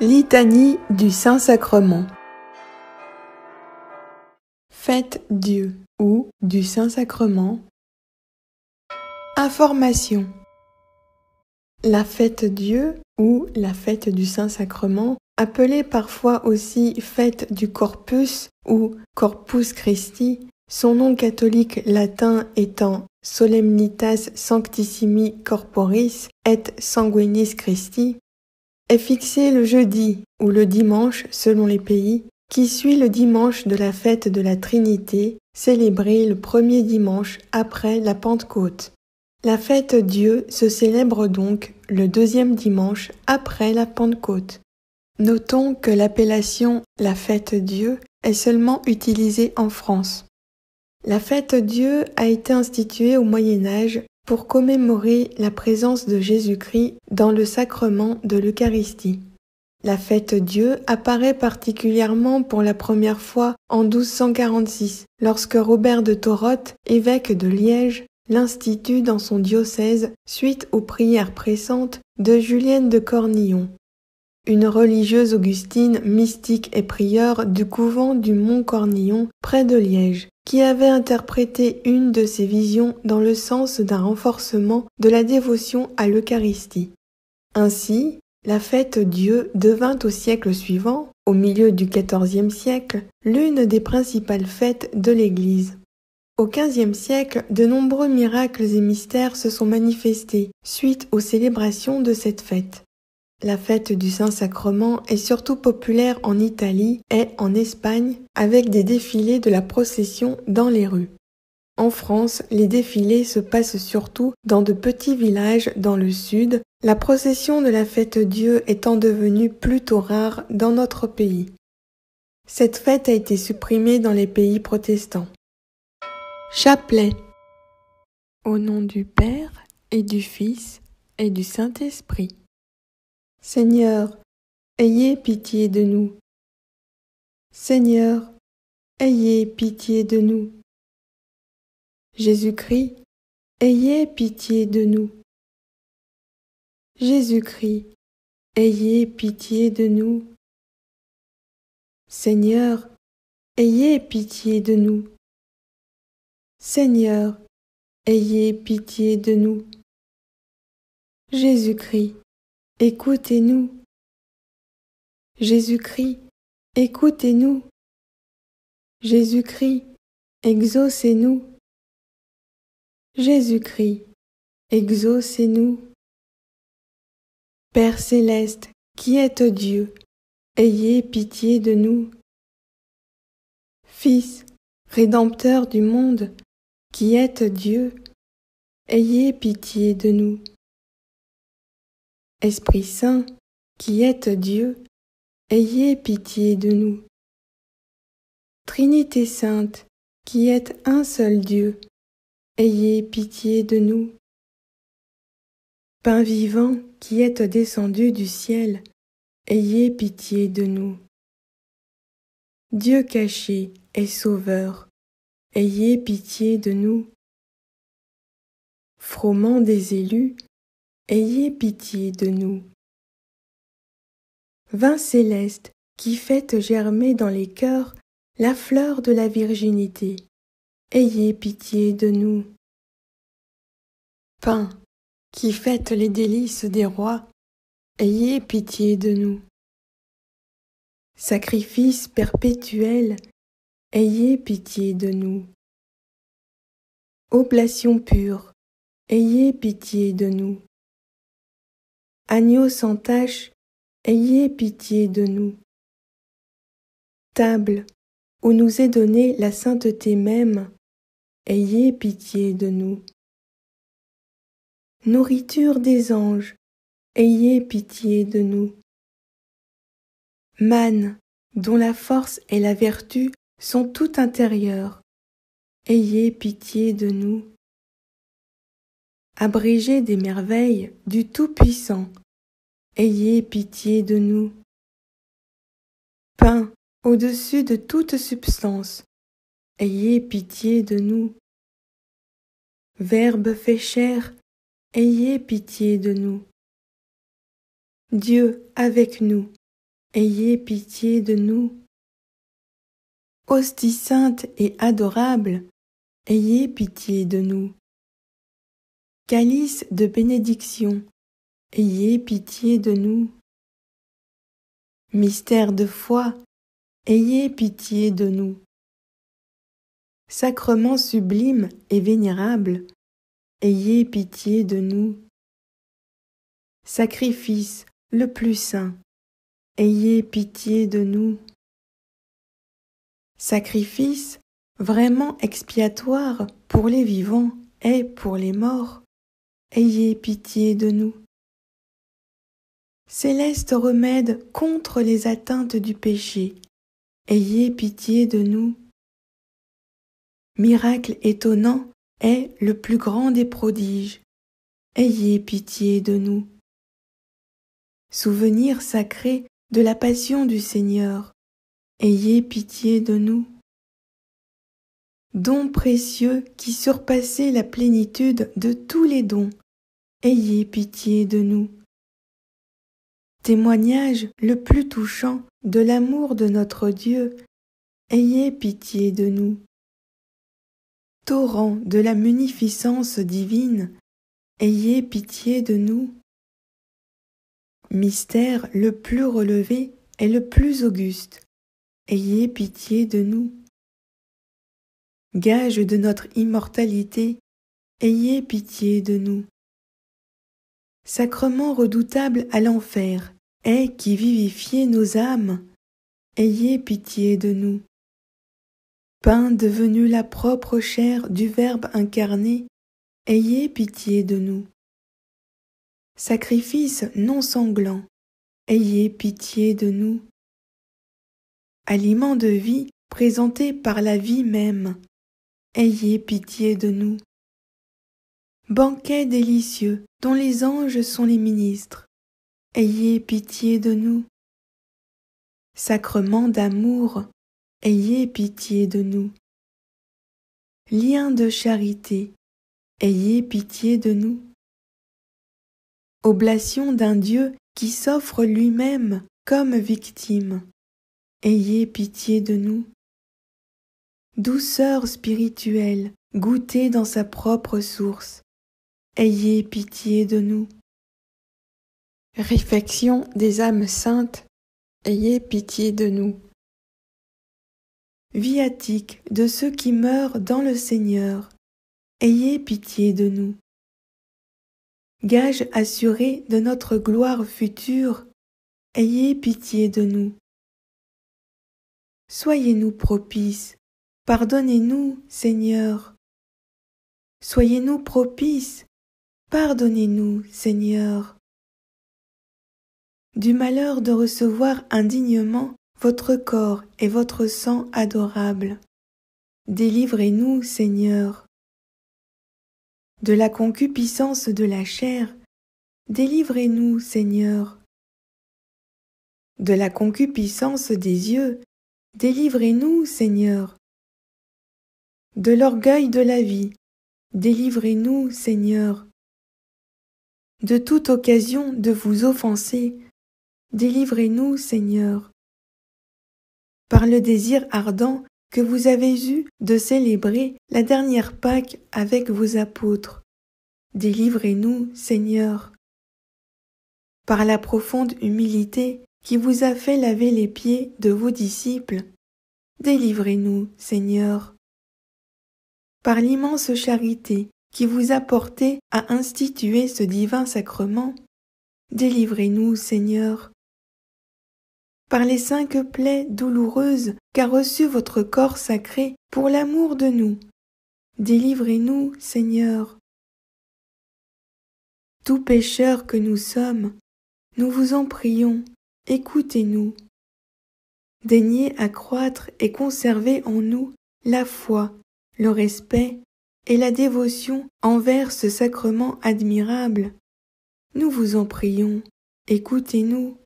Litanie du Saint-Sacrement. Fête Dieu ou du Saint-Sacrement. Information. La fête Dieu ou la fête du Saint-Sacrement, appelée parfois aussi fête du Corpus ou Corpus Christi, son nom catholique latin étant Solemnitas Sanctissimi Corporis et Sanguinis Christi, est fixée le jeudi ou le dimanche selon les pays, qui suit le dimanche de la fête de la Trinité, célébrée le premier dimanche après la Pentecôte. La fête Dieu se célèbre donc le deuxième dimanche après la Pentecôte. Notons que l'appellation la fête Dieu est seulement utilisée en France. La fête Dieu a été instituée au Moyen Âge pour commémorer la présence de Jésus-Christ dans le sacrement de l'Eucharistie. La fête Dieu apparaît particulièrement pour la première fois en 1246, lorsque Robert de Thoroth, évêque de Liège, l'institue dans son diocèse suite aux prières pressantes de Julienne de Cornillon, une religieuse augustine, mystique et prieure du couvent du Mont Cornillon près de Liège, qui avait interprété une de ses visions dans le sens d'un renforcement de la dévotion à l'Eucharistie. Ainsi, la fête Dieu devint au siècle suivant, au milieu du XIVe siècle, l'une des principales fêtes de l'Église. Au XVe siècle, de nombreux miracles et mystères se sont manifestés suite aux célébrations de cette fête. La fête du Saint-Sacrement est surtout populaire en Italie et en Espagne, avec des défilés de la procession dans les rues. En France, les défilés se passent surtout dans de petits villages dans le sud, la procession de la fête Dieu étant devenue plutôt rare dans notre pays. Cette fête a été supprimée dans les pays protestants. Chapelet. Au nom du Père et du Fils et du Saint-Esprit. Seigneur, ayez pitié de nous. Seigneur, ayez pitié de nous. Jésus-Christ, ayez pitié de nous. Jésus-Christ, ayez pitié de nous. Seigneur, ayez pitié de nous. Seigneur, ayez pitié de nous. Jésus-Christ, écoutez-nous. Jésus-Christ, écoutez-nous. Jésus-Christ, exaucez-nous. Jésus-Christ, exaucez-nous. Père céleste, qui êtes Dieu, ayez pitié de nous. Fils, Rédempteur du monde, qui êtes Dieu, ayez pitié de nous. Esprit Saint, qui êtes Dieu, ayez pitié de nous. Trinité Sainte, qui êtes un seul Dieu, ayez pitié de nous. Pain vivant, qui êtes descendu du ciel, ayez pitié de nous. Dieu caché et sauveur, ayez pitié de nous. Froment des élus, ayez pitié de nous. Vin céleste, qui faites germer dans les cœurs la fleur de la virginité, ayez pitié de nous. Pain, qui faites les délices des rois, ayez pitié de nous. Sacrifice perpétuel, ayez pitié de nous. Oblation pure, ayez pitié de nous. Agneau sans tache, ayez pitié de nous. Table, où nous est donnée la sainteté même, ayez pitié de nous. Nourriture des anges, ayez pitié de nous. Manne, dont la force et la vertu sont tout intérieures, ayez pitié de nous. Abrégé des merveilles du Tout-Puissant, ayez pitié de nous. Pain, au-dessus de toute substance, ayez pitié de nous. Verbe fait chair, ayez pitié de nous. Dieu avec nous, ayez pitié de nous. Hostie sainte et adorable, ayez pitié de nous. Calice de bénédiction, ayez pitié de nous. Mystère de foi, ayez pitié de nous. Sacrement sublime et vénérable, ayez pitié de nous. Sacrifice le plus saint, ayez pitié de nous. Sacrifice vraiment expiatoire pour les vivants et pour les morts, ayez pitié de nous. Céleste remède contre les atteintes du péché, ayez pitié de nous. Miracle étonnant est le plus grand des prodiges, ayez pitié de nous. Souvenir sacré de la passion du Seigneur, ayez pitié de nous. Don précieux qui surpassait la plénitude de tous les dons, ayez pitié de nous. Témoignage le plus touchant de l'amour de notre Dieu, ayez pitié de nous. Torrent de la munificence divine, ayez pitié de nous. Mystère le plus relevé et le plus auguste, ayez pitié de nous. Gage de notre immortalité, ayez pitié de nous. Sacrement redoutable à l'enfer, et qui vivifiez nos âmes, ayez pitié de nous. Pain devenu la propre chair du Verbe incarné, ayez pitié de nous. Sacrifice non sanglant, ayez pitié de nous. Aliment de vie présenté par la vie même, ayez pitié de nous. Banquet délicieux dont les anges sont les ministres, ayez pitié de nous. Sacrement d'amour, ayez pitié de nous. Lien de charité, ayez pitié de nous. Oblation d'un Dieu qui s'offre lui-même comme victime, ayez pitié de nous. Douceur spirituelle, goûtée dans sa propre source, ayez pitié de nous. Réfection des âmes saintes, ayez pitié de nous. Viatique de ceux qui meurent dans le Seigneur, ayez pitié de nous. Gage assuré de notre gloire future, ayez pitié de nous. Soyez-nous propices, pardonnez-nous, Seigneur. Soyez-nous propices, pardonnez-nous, Seigneur. Du malheur de recevoir indignement votre corps et votre sang adorable, délivrez-nous, Seigneur. De la concupiscence de la chair, délivrez-nous, Seigneur. De la concupiscence des yeux, délivrez-nous, Seigneur. De l'orgueil de la vie, délivrez-nous, Seigneur. De toute occasion de vous offenser, délivrez-nous, Seigneur. Par le désir ardent que vous avez eu de célébrer la dernière Pâque avec vos apôtres, délivrez-nous, Seigneur. Par la profonde humilité qui vous a fait laver les pieds de vos disciples, délivrez-nous, Seigneur. Par l'immense charité qui vous a porté à instituer ce divin sacrement, délivrez-nous, Seigneur. Par les 5 plaies douloureuses qu'a reçues votre corps sacré pour l'amour de nous, délivrez-nous, Seigneur. Tout pécheurs que nous sommes, nous vous en prions, écoutez-nous. Daignez accroître et conserver en nous la foi, le respect et la dévotion envers ce sacrement admirable. Nous vous en prions, écoutez-nous.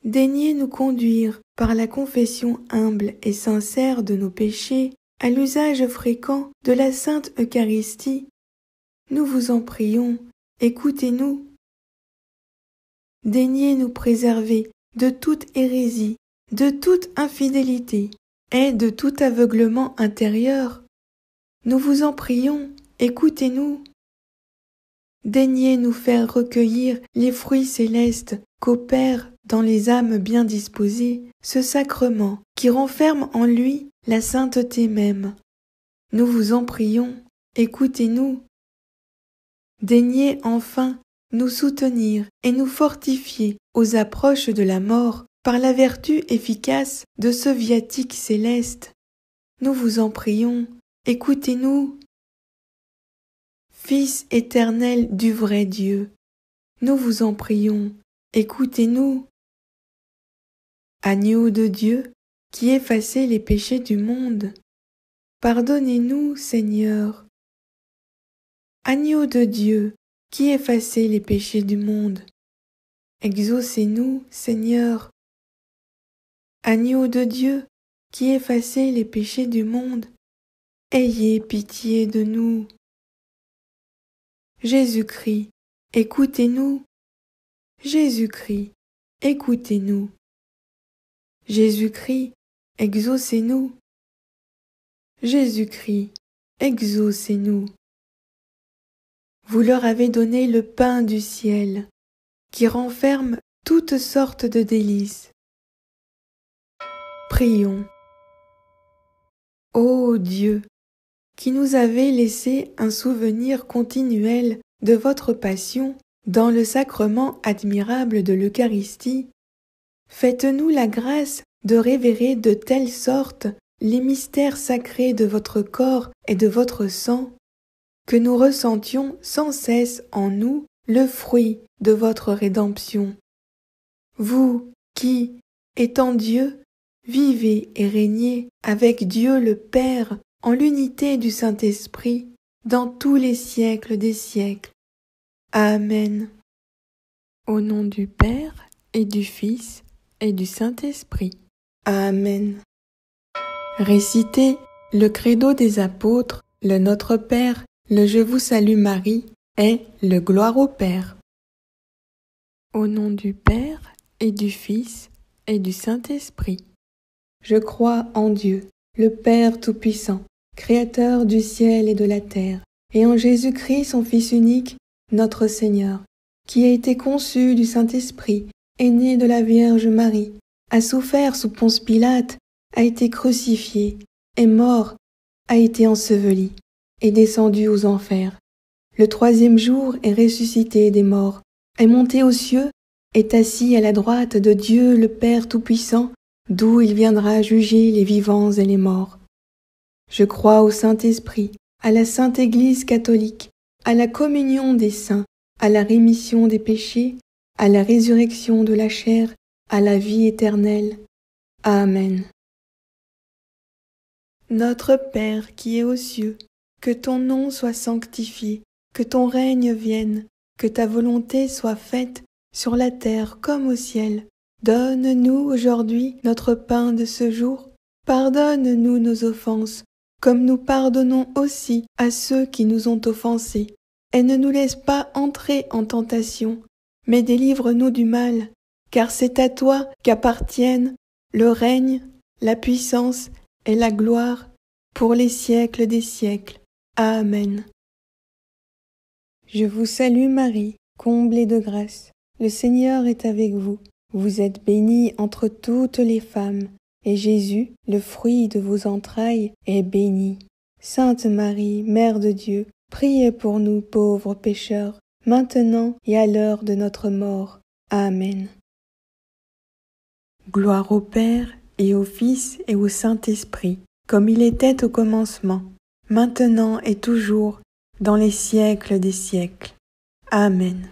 Daignez nous conduire par la confession humble et sincère de nos péchés à l'usage fréquent de la Sainte Eucharistie. Nous vous en prions, écoutez-nous. Daignez nous préserver de toute hérésie, de toute infidélité et de tout aveuglement intérieur. Nous vous en prions, écoutez-nous. Daignez nous faire recueillir les fruits célestes qu'opère dans les âmes bien disposées ce sacrement qui renferme en lui la sainteté même. Nous vous en prions, écoutez-nous. Daignez enfin nous soutenir et nous fortifier aux approches de la mort par la vertu efficace de ce viatique céleste. Nous vous en prions, écoutez-nous. Fils éternel du vrai Dieu, nous vous en prions, écoutez-nous. Agneau de Dieu, qui effacez les péchés du monde, pardonnez-nous, Seigneur. Agneau de Dieu, qui effacez les péchés du monde, exaucez-nous, Seigneur. Agneau de Dieu, qui effacez les péchés du monde, ayez pitié de nous. Jésus-Christ, écoutez-nous. Jésus-Christ, écoutez-nous. Jésus-Christ, exaucez-nous. Jésus-Christ, exaucez-nous. Vous leur avez donné le pain du ciel, qui renferme toutes sortes de délices. Prions. Ô Dieu, qui nous avez laissé un souvenir continuel de votre passion dans le sacrement admirable de l'Eucharistie, faites-nous la grâce de révérer de telle sorte les mystères sacrés de votre corps et de votre sang, que nous ressentions sans cesse en nous le fruit de votre rédemption. Vous qui, étant Dieu, vivez et régnez avec Dieu le Père en l'unité du Saint-Esprit dans tous les siècles des siècles. Amen. Au nom du Père et du Fils et du Saint-Esprit. Amen. Récitez le credo des apôtres, le Notre Père, le Je vous salue Marie et le Gloire au Père. Au nom du Père et du Fils et du Saint-Esprit. Je crois en Dieu, le Père Tout-Puissant, Créateur du ciel et de la terre, et en Jésus-Christ, son Fils unique, notre Seigneur, qui a été conçu du Saint-Esprit, est né de la Vierge Marie, a souffert sous Ponce Pilate, a été crucifié, est mort, a été enseveli, est descendu aux enfers. Le troisième jour est ressuscité des morts, est monté aux cieux, est assis à la droite de Dieu le Père Tout-Puissant, d'où il viendra juger les vivants et les morts. Je crois au Saint-Esprit, à la Sainte Église catholique, à la communion des saints, à la rémission des péchés, à la résurrection de la chair, à la vie éternelle. Amen. Notre Père qui es aux cieux, que ton nom soit sanctifié, que ton règne vienne, que ta volonté soit faite sur la terre comme au ciel. Donne-nous aujourd'hui notre pain de ce jour. Pardonne-nous nos offenses, comme nous pardonnons aussi à ceux qui nous ont offensés. Et ne nous laisse pas entrer en tentation, mais délivre-nous du mal, car c'est à toi qu'appartiennent le règne, la puissance et la gloire pour les siècles des siècles. Amen. Je vous salue Marie, comblée de grâce. Le Seigneur est avec vous. Vous êtes bénie entre toutes les femmes, et Jésus, le fruit de vos entrailles, est béni. Sainte Marie, Mère de Dieu, priez pour nous pauvres pécheurs, maintenant et à l'heure de notre mort. Amen. Gloire au Père, et au Fils, et au Saint-Esprit, comme il était au commencement, maintenant et toujours, dans les siècles des siècles. Amen.